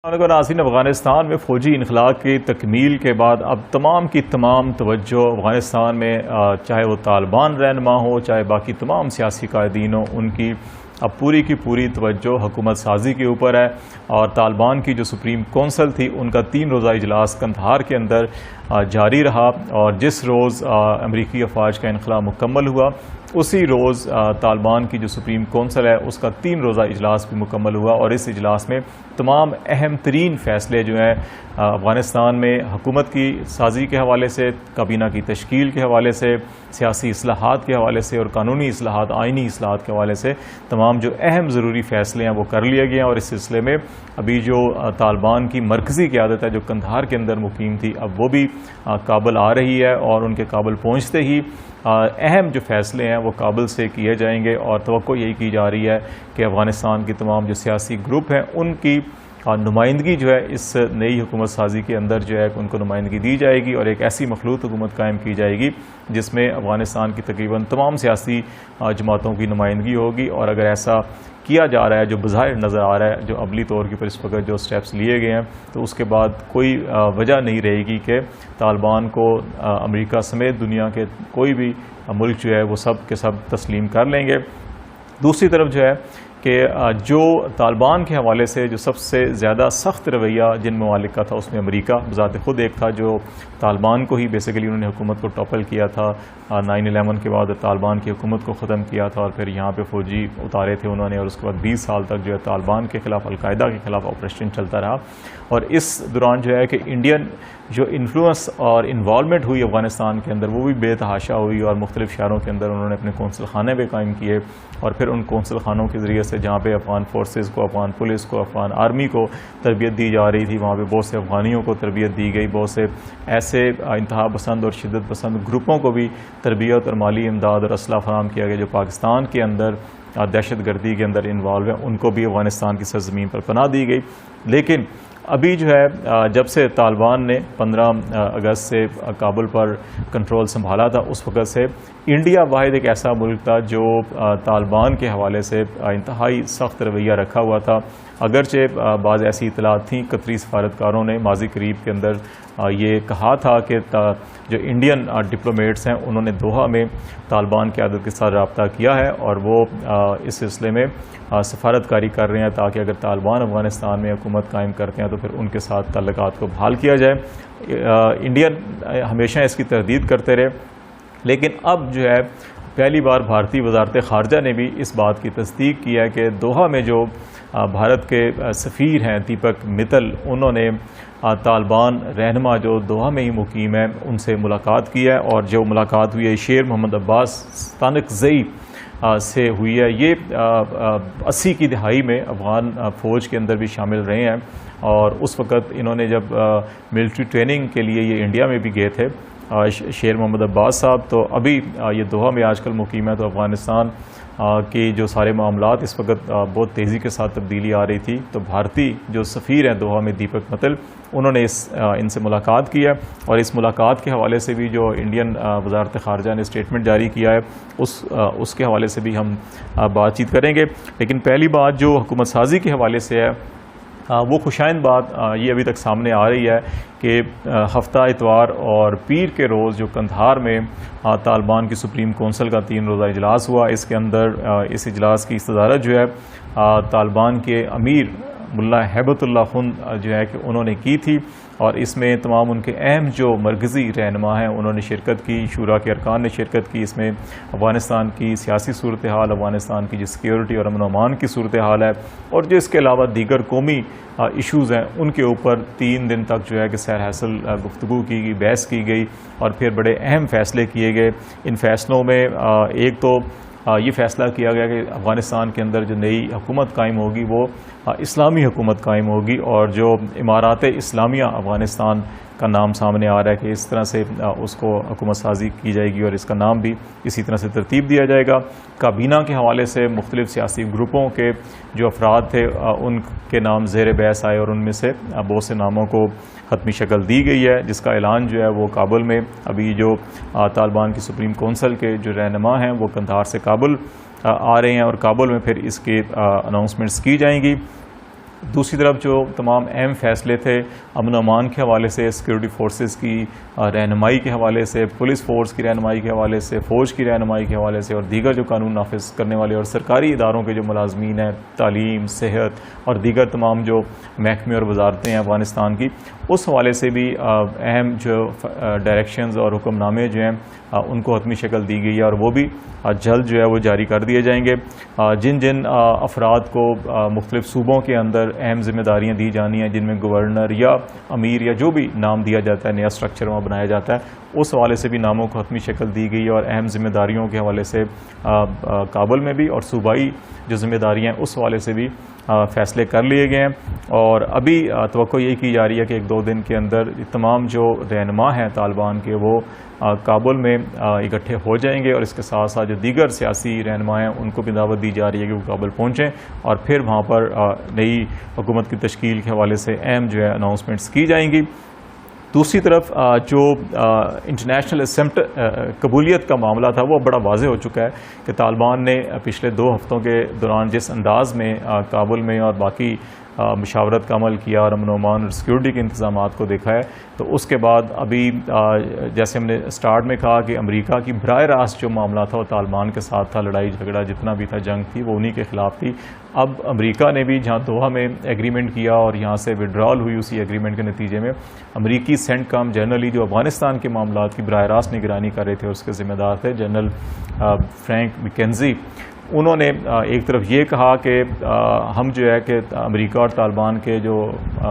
ناظرین، افغانستان میں فوجی انخلاء کی تکمیل کے بعد اب تمام کی تمام توجہ افغانستان میں چاہے وہ طالبان رہنما ہو چاہے باقی تمام سیاسی قائدین ہوں، ان کی اب پوری کی پوری توجہ حکومت سازی کے اوپر ہے۔ اور طالبان کی جو سپریم کونسل تھی ان کا 3 روزہ اجلاس قندھار کے اندر جاری رہا، اور جس روز امریکی افواج کا انخلاء مکمل ہوا اسی روز طالبان کی جو سپریم کونسل ہے اس کا 3 روزہ اجلاس بھی مکمل ہوا، اور اس اجلاس میں تمام اہم ترین فیصلے جو ہیں افغانستان میں حکومت کی سازی کے حوالے سے، کابینہ کی تشکیل کے حوالے سے، سیاسی اصلاحات کے حوالے سے اور قانونی اصلاحات، آئینی اصلاحات کے حوالے سے تمام جو اہم ضروری فیصلے ہیں وہ کر لیے گئے ہیں۔ اور اس سلسلے میں ابھی جو طالبان کی مرکزی قیادت ہے جو قندھار کے اندر مقیم تھی، اب وہ بھی کابل آ رہی ہے، اور ان کے کابل پہنچتے ہی اہم جو فیصلے ہیں وہ کابل سے کیے جائیں گے، اور توقع یہی کی جا رہی ہے کہ افغانستان کی تمام جو سیاسی گروپ ہیں ان کی نمائندگی جو ہے اس نئی حکومت سازی کے اندر جو ہے ان کو نمائندگی دی جائے گی، اور ایک ایسی مخلوط حکومت قائم کی جائے گی جس میں افغانستان کی تقریباً تمام سیاسی جماعتوں کی نمائندگی ہوگی۔ اور اگر ایسا کیا جا رہا ہے جو بظاہر نظر آ رہا ہے، جو عملی طور کے پر اس وقت جو سٹیپس لیے گئے ہیں، تو اس کے بعد کوئی وجہ نہیں رہے گی کہ طالبان کو امریکہ سمیت دنیا کے کوئی بھی ملک جو ہے وہ سب کے سب تسلیم کر لیں گے۔ دوسری طرف جو ہے کہ جو طالبان کے حوالے سے جو سب سے زیادہ سخت رویہ جن ممالک کا تھا اس میں امریکہ بذات خود ایک تھا، جو طالبان کو ہی بیسیکلی انہوں نے حکومت کو ٹاپل کیا تھا 9/11 کے بعد، طالبان کی حکومت کو ختم کیا تھا، اور پھر یہاں پہ فوجی اتارے تھے انہوں نے، اور اس کے بعد 20 سال تک جو ہے طالبان کے خلاف، القاعدہ کے خلاف آپریشن چلتا رہا۔ اور اس دوران جو ہے کہ انڈین جو انفلوئنس اور انوالومنٹ ہوئی افغانستان کے اندر وہ بھی بے تحاشا ہوئی، اور مختلف شہروں کے اندر انہوں نے اپنے کونسل خانے بھی قائم کیے، اور پھر ان کونسل خانوں کے ذریعے سے جہاں پہ افغان فورسز کو، افغان پولیس کو، افغان آرمی کو تربیت دی جا رہی تھی، وہاں پہ بہت سے افغانیوں کو تربیت دی گئی، بہت سے ایسے انتہا پسند اور شدت پسند گروپوں کو بھی تربیت اور مالی امداد اور اسلحہ فراہم کیا گیا جو پاکستان کے اندر دہشت گردی کے اندر انوالو ہیں، ان کو بھی افغانستان کی سرزمین پر پناہ دی گئی۔ لیکن ابھی جو ہے جب سے طالبان نے 15 اگست سے کابل پر کنٹرول سنبھالا تھا، اس وقت سے انڈیا واحد ایک ایسا ملک تھا جو طالبان کے حوالے سے انتہائی سخت رویہ رکھا ہوا تھا۔ اگرچہ بعض ایسی اطلاعات تھیں، قطری سفارتکاروں نے ماضی قریب کے اندر یہ کہا تھا کہ جو انڈین ڈپلومیٹس ہیں انہوں نے دوحہ میں طالبان قیادت کے ساتھ رابطہ کیا ہے، اور وہ اس سلسلے میں سفارتکاری کر رہے ہیں تاکہ اگر طالبان افغانستان میں حکومت قائم کرتے ہیں تو پھر ان کے ساتھ تعلقات کو بحال کیا جائے۔ انڈین ہمیشہ اس کی تردید کرتے رہے، لیکن اب جو ہے پہلی بار بھارتی وزارت خارجہ نے بھی اس بات کی تصدیق کی ہے کہ دوحہ میں جو بھارت کے سفیر ہیں دیپک متل، انہوں نے طالبان رہنما جو دوحہ میں ہی مقیم ہے ان سے ملاقات کی ہے، اور جو ملاقات ہوئی ہے شیر محمد عباس ستانکزئی سے ہوئی ہے۔ یہ 80 کی دہائی میں افغان فوج کے اندر بھی شامل رہے ہیں، اور اس وقت انہوں نے جب ملٹری ٹریننگ کے لیے یہ انڈیا میں بھی گئے تھے شیر محمد عباس صاحب، تو ابھی یہ دوحہ میں آج کل مقیم ہے۔ تو افغانستان کی جو سارے معاملات اس وقت بہت تیزی کے ساتھ تبدیلی آ رہی تھی، تو بھارتی جو سفیر ہیں دوحہ میں دیپک متل، انہوں نے ان سے ملاقات کی ہے، اور اس ملاقات کے حوالے سے بھی جو انڈین وزارت خارجہ نے اسٹیٹمنٹ جاری کیا ہے اس کے حوالے سے بھی ہم بات چیت کریں گے۔ لیکن پہلی بات جو حکومت سازی کے حوالے سے ہے وہ خوشائند بات یہ ابھی تک سامنے آ رہی ہے کہ ہفتہ اتوار اور پیر کے روز جو قندھار میں طالبان کی سپریم کونسل کا 3 روزہ اجلاس ہوا، اس کے اندر اس اجلاس کی صدارت جو ہے طالبان کے امیر ملا ہیبت اللہ خند جو ہے کہ انہوں نے کی تھی، اور اس میں تمام ان کے اہم جو مرکزی رہنما ہیں انہوں نے شرکت کی، شورا کے ارکان نے شرکت کی۔ اس میں افغانستان کی سیاسی صورتحال، افغانستان کی جو سیکیورٹی اور امن و امان کی صورتحال ہے، اور جو اس کے علاوہ دیگر قومی ایشوز ہیں ان کے اوپر 3 دن تک جو ہے کہ سیر حاصل گفتگو کی گئی، بحث کی گئی، اور پھر بڑے اہم فیصلے کیے گئے۔ ان فیصلوں میں ایک تو یہ فیصلہ کیا گیا کہ افغانستان کے اندر جو نئی حکومت قائم ہوگی وہ اسلامی حکومت قائم ہوگی، اور جو امارات اسلامیہ افغانستان کا نام سامنے آ رہا ہے کہ اس طرح سے اس کو حکومت سازی کی جائے گی، اور اس کا نام بھی اسی طرح سے ترتیب دیا جائے گا۔ کابینہ کے حوالے سے مختلف سیاسی گروپوں کے جو افراد تھے ان کے نام زیر بحث آئے، اور ان میں سے بہت سے ناموں کو حتمی شکل دی گئی ہے، جس کا اعلان جو ہے وہ کابل میں ابھی جو طالبان کی سپریم کونسل کے جو رہنما ہیں وہ قندھار سے کابل آ رہے ہیں، اور کابل میں پھر اس کے اناؤنسمنٹس کی جائیں گی۔ دوسری طرف جو تمام اہم فیصلے تھے امن و امان کے حوالے سے، سیکورٹی فورسز کی رہنمائی کے حوالے سے، پولیس فورس کی رہنمائی کے حوالے سے، فوج کی رہنمائی کے حوالے سے، اور دیگر جو قانون نافذ کرنے والے اور سرکاری اداروں کے جو ملازمین ہیں، تعلیم، صحت اور دیگر تمام جو محکمے اور وزارتیں ہیں افغانستان کی، اس حوالے سے بھی اہم جو ڈائریکشنز اور حکم نامے جو ہیں ان کو حتمی شکل دی گئی ہے، اور وہ بھی جلد جو ہے وہ جاری کر دیے جائیں گے۔ جن جن افراد کو مختلف صوبوں کے اندر اہم ذمہ داریاں دی جانی ہیں، جن میں گورنر یا امیر یا جو بھی نام دیا جاتا ہے، نیا اسٹرکچر وہاں بنایا جاتا ہے، اس حوالے سے بھی ناموں کو حتمی شکل دی گئی ہے، اور اہم ذمہ داریوں کے حوالے سے کابل میں بھی اور صوبائی جو ذمہ داریاں ہیں اس حوالے سے بھی فیصلے کر لیے گئے ہیں۔ اور ابھی توقع یہی کی جا رہی ہے کہ 1-2 دن کے اندر تمام جو رہنما ہیں طالبان کے وہ کابل میں اکٹھے ہو جائیں گے، اور اس کے ساتھ ساتھ جو دیگر سیاسی رہنما ہیں ان کو بھی دعوت دی جا رہی ہے کہ وہ کابل پہنچیں، اور پھر وہاں پر نئی حکومت کی تشکیل کے حوالے سے اہم جو ہے اناؤنسمنٹس کی جائیں گی۔ دوسری طرف جو انٹرنیشنل قبولیت کا معاملہ تھا وہ بڑا واضح ہو چکا ہے کہ طالبان نے پچھلے 2 ہفتوں کے دوران جس انداز میں کابل میں اور باقی مشاورت کا عمل کیا اور امن و امان اور سیکورٹی کے انتظامات کو دیکھا ہے، تو اس کے بعد ابھی جیسے ہم نے سٹارٹ میں کہا کہ امریکہ کی براہ راست جو معاملہ تھا وہ طالبان کے ساتھ تھا، لڑائی جھگڑا جتنا بھی تھا، جنگ تھی، وہ انہی کے خلاف تھی۔ اب امریکہ نے بھی جہاں دوحہ میں ایگریمنٹ کیا اور یہاں سے وڈرال ہوئی، اسی ایگریمنٹ کے نتیجے میں امریکی سینٹ کام جنرلی جو افغانستان کے معاملات کی براہ راست نگرانی کر رہے تھے، اس کے ذمہ دار تھے جنرل فرینک مکینزی، انہوں نے ایک طرف یہ کہا کہ ہم جو ہے کہ امریکہ اور طالبان کے جو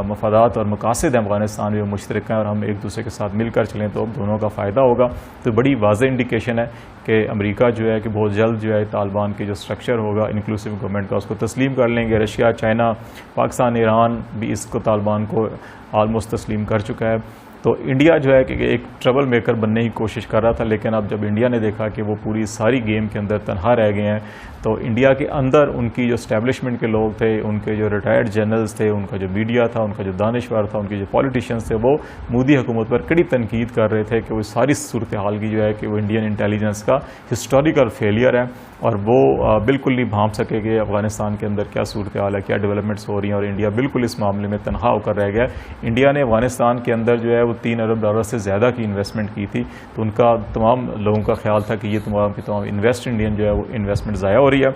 مفادات اور مقاصد ہیں افغانستان میں وہ مشترک ہیں، اور ہم ایک دوسرے کے ساتھ مل کر چلیں تو دونوں کا فائدہ ہوگا۔ تو بڑی واضح انڈیکیشن ہے کہ امریکہ جو ہے کہ بہت جلد جو ہے طالبان کے جو اسٹرکچر ہوگا انکلوسیو گورنمنٹ کا اس کو تسلیم کر لیں گے۔ رشیا، چائنا، پاکستان، ایران بھی اس کو طالبان کو آلموسٹ تسلیم کر چکا ہے۔ تو انڈیا جو ہے کہ ایک ٹربل میکر بننے کی کوشش کر رہا تھا، لیکن اب جب انڈیا نے دیکھا کہ وہ پوری ساری گیم کے اندر تنہا رہ گئے ہیں، تو انڈیا کے اندر ان کی جو اسٹیبلشمنٹ کے لوگ تھے، ان کے جو ریٹائرڈ جنرلز تھے، ان کا جو میڈیا تھا، ان کا جو دانشور تھا، ان کے جو پولیٹیشینز تھے، وہ مودی حکومت پر کڑی تنقید کر رہے تھے کہ وہ ساری صورتحال کی جو ہے کہ وہ انڈین انٹیلیجنس کا ہسٹوریکل فیلئر ہے، اور وہ بالکل نہیں بھانپ سکے کہ افغانستان کے اندر کیا صورتحال ہے، کیا ڈیولپمنٹس ہو رہی ہیں، اور انڈیا بالکل اس معاملے میں تنہا ہو کر رہ گیا۔ انڈیا نے افغانستان کے اندر جو ہے وہ $3 ارب سے زیادہ کی انویسٹمنٹ کی تھی، تو ان کا تمام لوگوں کا خیال تھا کہ یہ تمام کی تمام انویسٹ انڈین جو ہے وہ انویسٹمنٹ ضائع ہو رہی ہے۔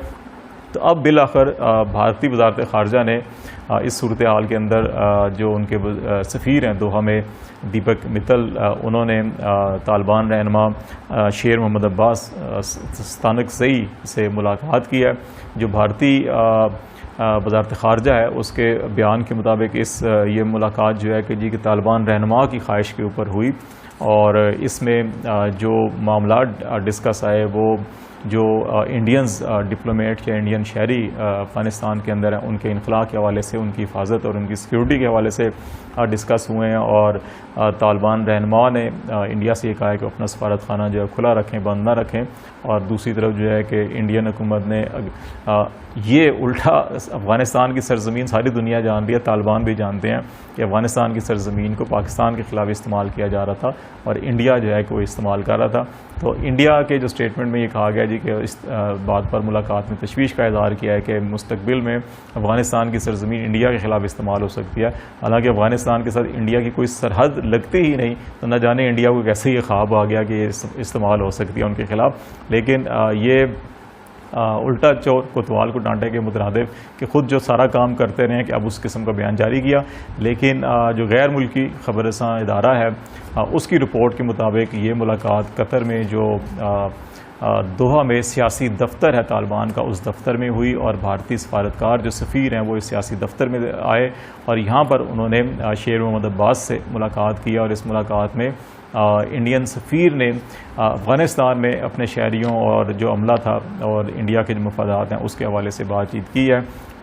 تو اب بالآخر بھارتی وزارت خارجہ نے اس صورتحال کے اندر جو ان کے سفیر ہیں دوحہ میں دیپک متل، انہوں نے طالبان رہنما شیر محمد عباس ستانکزئی سے ملاقات کی ہے۔ جو بھارتی وزارت خارجہ ہے اس کے بیان کے مطابق یہ ملاقات جو ہے کہ جی کہ طالبان رہنما کی خواہش کے اوپر ہوئی، اور اس میں جو معاملات ڈسکس آئے وہ جو انڈینز ڈپلومیٹ یا انڈین شہری افغانستان کے اندر ہیں ان کے انخلاء کے حوالے سے، ان کی حفاظت اور ان کی سیکیورٹی کے حوالے سے ڈسکس ہوئے ہیں، اور طالبان رہنما نے انڈیا سے یہ کہا ہے کہ اپنا سفارت خانہ جو ہے کھلا رکھیں، بند نہ رکھیں، اور دوسری طرف جو ہے کہ انڈین حکومت نے یہ الٹا افغانستان کی سرزمین ساری دنیا جان رہی ہے، طالبان بھی جانتے ہیں کہ افغانستان کی سرزمین کو پاکستان کے خلاف استعمال کیا جا رہا تھا، اور انڈیا جو ہے کہ وہ استعمال کر رہا تھا۔ تو انڈیا کے جو اسٹیٹمنٹ میں یہ کہا گیا جی کہ اس بات پر ملاقات میں تشویش کا اظہار کیا ہے کہ مستقبل میں افغانستان کی سرزمین انڈیا کے خلاف استعمال ہو سکتی ہے، حالانکہ افغانستان کے ساتھ انڈیا کی کوئی سرحد لگتی ہی نہیں، تو نہ جانے انڈیا کو کیسے یہ خواب آ گیا کہ یہ استعمال ہو سکتی ہے ان کے خلاف۔ لیکن یہ الٹا چور کوتوال کو ڈانٹے کے مترادف کہ خود جو سارا کام کرتے رہے کہ اب اس قسم کا بیان جاری کیا، لیکن جو غیر ملکی خبر رساں ادارہ ہے اس کی رپورٹ کے مطابق یہ ملاقات قطر میں جو دوحہ میں سیاسی دفتر ہے طالبان کا اس دفتر میں ہوئی، اور بھارتی سفارتکار جو سفیر ہیں وہ اس سیاسی دفتر میں آئے، اور یہاں پر انہوں نے شیر محمد عباس سے ملاقات کی، اور اس ملاقات میں انڈین سفیر نے افغانستان میں اپنے شہریوں اور جو عملہ تھا اور انڈیا کے جو مفادات ہیں اس کے حوالے سے بات چیت کی ہے،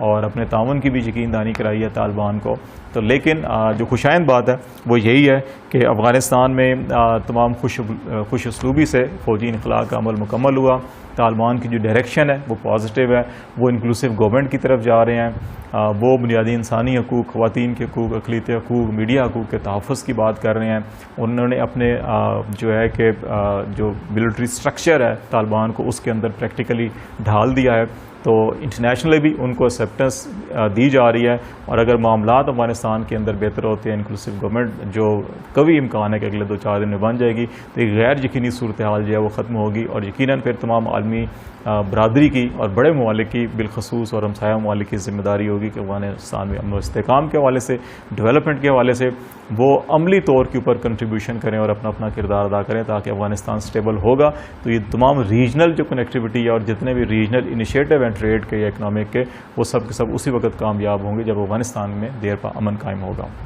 اور اپنے تعاون کی بھی یقین دہانی کرائی ہے طالبان کو۔ تو لیکن جو خوشائند بات ہے وہ یہی ہے کہ افغانستان میں تمام خوش اسلوبی سے فوجی انخلاء کا عمل مکمل ہوا، طالبان کی جو ڈائریکشن ہے وہ پازیٹیو ہے، وہ انکلوسیو گورنمنٹ کی طرف جا رہے ہیں، وہ بنیادی انسانی حقوق، خواتین کے حقوق، اقلیتی حقوق، میڈیا حقوق کے تحفظ کی بات کر رہے ہیں۔ انہوں نے اپنے جو ہے کہ جو ملٹری سٹرکچر ہے طالبان کو اس کے اندر پریکٹیکلی ڈھال دیا ہے۔ تو انٹرنیشنلی بھی ان کو ایکسیپٹنس دی جا رہی ہے، اور اگر معاملات افغانستان کے اندر بہتر ہوتے ہیں، انکلوسیو گورنمنٹ جو قوی امکان ہے کہ اگلے 2-4 دن میں بن جائے گی، تو ایک غیر یقینی صورتحال جو ہے وہ ختم ہوگی، اور یقیناً پھر تمام عالمی برادری کی اور بڑے ممالک کی بالخصوص اور ہمسایہ ممالک کی ذمہ داری ہوگی کہ افغانستان میں امن و استحکام کے حوالے سے، ڈیولپمنٹ کے حوالے سے وہ عملی طور کے اوپر کنٹریبیوشن کریں اور اپنا اپنا کردار ادا کریں، تاکہ افغانستان سٹیبل ہوگا تو یہ تمام ریجنل جو کنیکٹیوٹی ہے اور جتنے بھی ریجنل انیشیٹو ہیں ٹریڈ کے یا اکنامک کے، وہ سب کے سب اسی وقت کامیاب ہوں گے جب افغانستان میں دیر پا امن قائم ہوگا۔